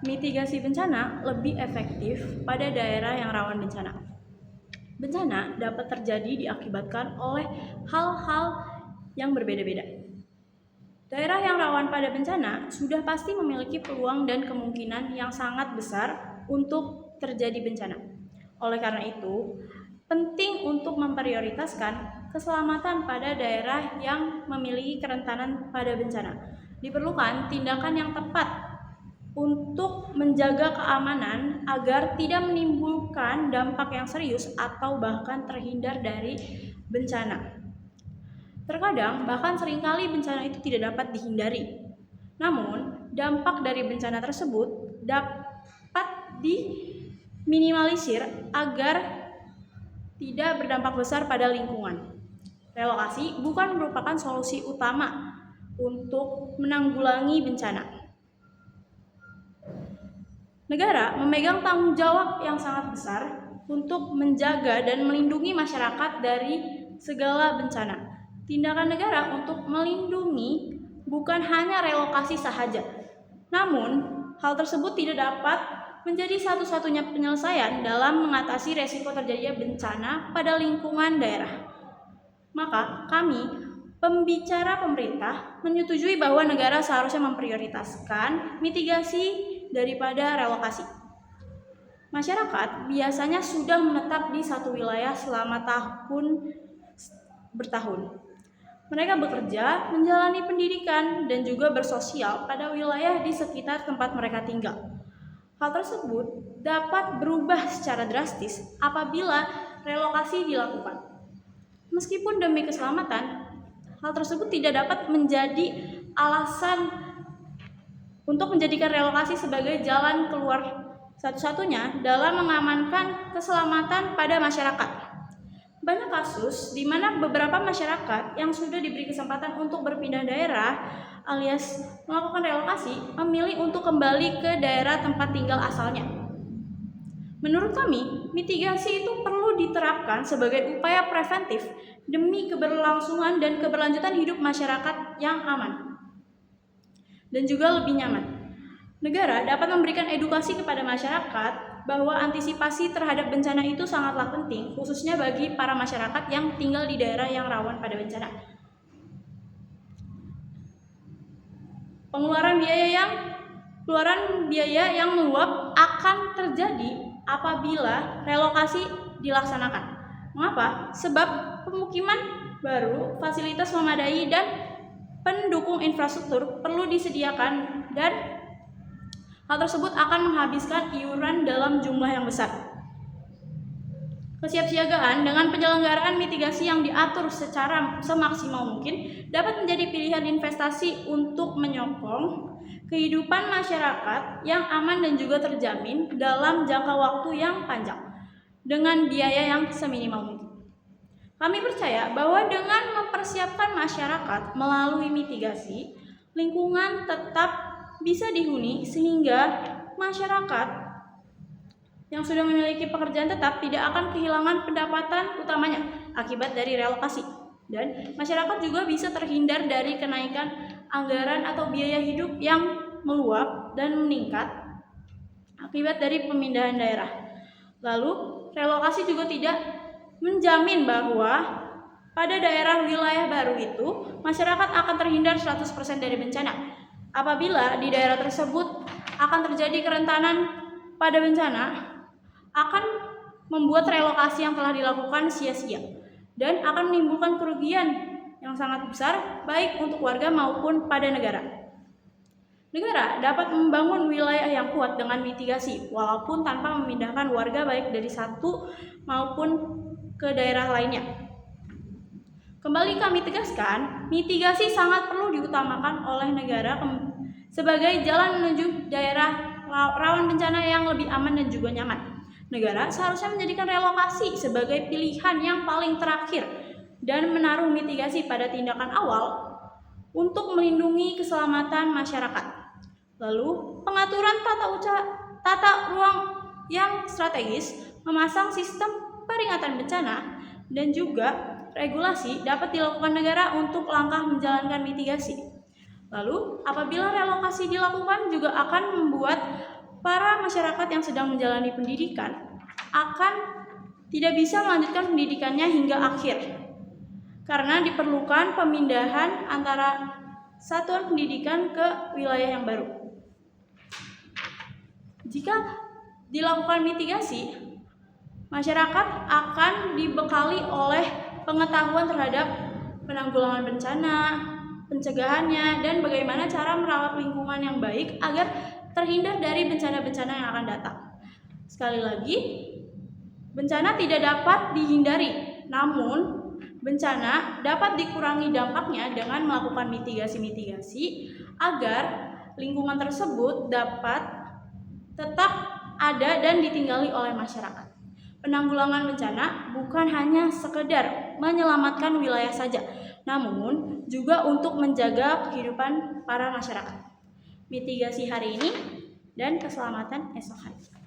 mitigasi bencana lebih efektif pada daerah yang rawan bencana. Bencana dapat terjadi diakibatkan oleh hal-hal yang berbeda-beda. Daerah yang rawan pada bencana sudah pasti memiliki peluang dan kemungkinan yang sangat besar untuk terjadi bencana. Oleh karena itu, penting untuk memprioritaskan keselamatan pada daerah yang memiliki kerentanan pada bencana. Diperlukan tindakan yang tepat untuk menjaga keamanan agar tidak menimbulkan dampak yang serius atau bahkan terhindar dari bencana. Terkadang bahkan seringkali bencana itu tidak dapat dihindari. Namun, dampak dari bencana tersebut dapat diminimalisir agar tidak berdampak besar pada lingkungan. Relokasi bukan merupakan solusi utama untuk menanggulangi bencana. Negara memegang tanggung jawab yang sangat besar untuk menjaga dan melindungi masyarakat dari segala bencana. Tindakan negara untuk melindungi bukan hanya relokasi saja, namun hal tersebut tidak dapat menjadi satu-satunya penyelesaian dalam mengatasi resiko terjadinya bencana pada lingkungan daerah. Maka kami, pembicara pemerintah, menyetujui bahwa negara seharusnya memprioritaskan mitigasi daripada relokasi. Masyarakat biasanya sudah menetap di satu wilayah selama bertahun. Mereka bekerja, menjalani pendidikan, dan juga bersosial pada wilayah di sekitar tempat mereka tinggal. Hal tersebut dapat berubah secara drastis apabila relokasi dilakukan. Meskipun demi keselamatan, hal tersebut tidak dapat menjadi alasan untuk menjadikan relokasi sebagai jalan keluar satu-satunya dalam mengamankan keselamatan pada masyarakat. Banyak kasus di mana beberapa masyarakat yang sudah diberi kesempatan untuk berpindah daerah alias melakukan relokasi memilih untuk kembali ke daerah tempat tinggal asalnya. Menurut kami, mitigasi itu perlu diterapkan sebagai upaya preventif demi keberlangsungan dan keberlanjutan hidup masyarakat yang aman dan juga lebih nyaman. Negara dapat memberikan edukasi kepada masyarakat bahwa antisipasi terhadap bencana itu sangatlah penting, khususnya bagi para masyarakat yang tinggal di daerah yang rawan pada bencana. Pengeluaran biaya yang meluap akan terjadi apabila relokasi dilaksanakan. Mengapa? Sebab pemukiman baru, fasilitas memadai, dan pendukung infrastruktur perlu disediakan, dan hal tersebut akan menghabiskan iuran dalam jumlah yang besar. Kesiapsiagaan dengan penyelenggaraan mitigasi yang diatur secara semaksimal mungkin dapat menjadi pilihan investasi untuk menyokong kehidupan masyarakat yang aman dan juga terjamin dalam jangka waktu yang panjang dengan biaya yang seminimal mungkin. Kami percaya bahwa dengan mempersiapkan masyarakat melalui mitigasi, lingkungan tetap bisa dihuni sehingga masyarakat yang sudah memiliki pekerjaan tetap tidak akan kehilangan pendapatan utamanya akibat dari relokasi. Dan masyarakat juga bisa terhindar dari kenaikan anggaran atau biaya hidup yang meluap dan meningkat akibat dari pemindahan daerah. Lalu, relokasi juga tidak menjamin bahwa pada daerah wilayah baru itu masyarakat akan terhindar 100% dari bencana. Apabila di daerah tersebut akan terjadi kerentanan pada bencana, akan membuat relokasi yang telah dilakukan sia-sia dan akan menimbulkan kerugian yang sangat besar baik untuk warga maupun pada negara. Negara dapat membangun wilayah yang kuat dengan mitigasi walaupun tanpa memindahkan warga baik dari satu maupun ke daerah lainnya. Kembali kami tegaskan, mitigasi sangat perlu diutamakan oleh negara sebagai jalan menuju daerah rawan bencana yang lebih aman dan juga nyaman. Negara seharusnya menjadikan relokasi sebagai pilihan yang paling terakhir dan menaruh mitigasi pada tindakan awal untuk melindungi keselamatan masyarakat. Lalu, pengaturan tata ruang yang strategis, memasang sistem peringatan bencana, dan juga regulasi dapat dilakukan negara untuk langkah menjalankan mitigasi. Lalu, apabila relokasi dilakukan juga akan membuat para masyarakat yang sedang menjalani pendidikan akan tidak bisa melanjutkan pendidikannya hingga akhir karena diperlukan pemindahan antara satuan pendidikan ke wilayah yang baru. Jika dilakukan mitigasi, masyarakat akan dibekali oleh pengetahuan terhadap penanggulangan bencana, pencegahannya, dan bagaimana cara merawat lingkungan yang baik agar terhindar dari bencana-bencana yang akan datang. Sekali lagi, bencana tidak dapat dihindari, namun bencana dapat dikurangi dampaknya dengan melakukan mitigasi-mitigasi agar lingkungan tersebut dapat tetap ada dan ditinggali oleh masyarakat. Penanggulangan bencana bukan hanya sekedar menyelamatkan wilayah saja, namun juga untuk menjaga kehidupan para masyarakat. Mitigasi hari ini dan keselamatan esok hari.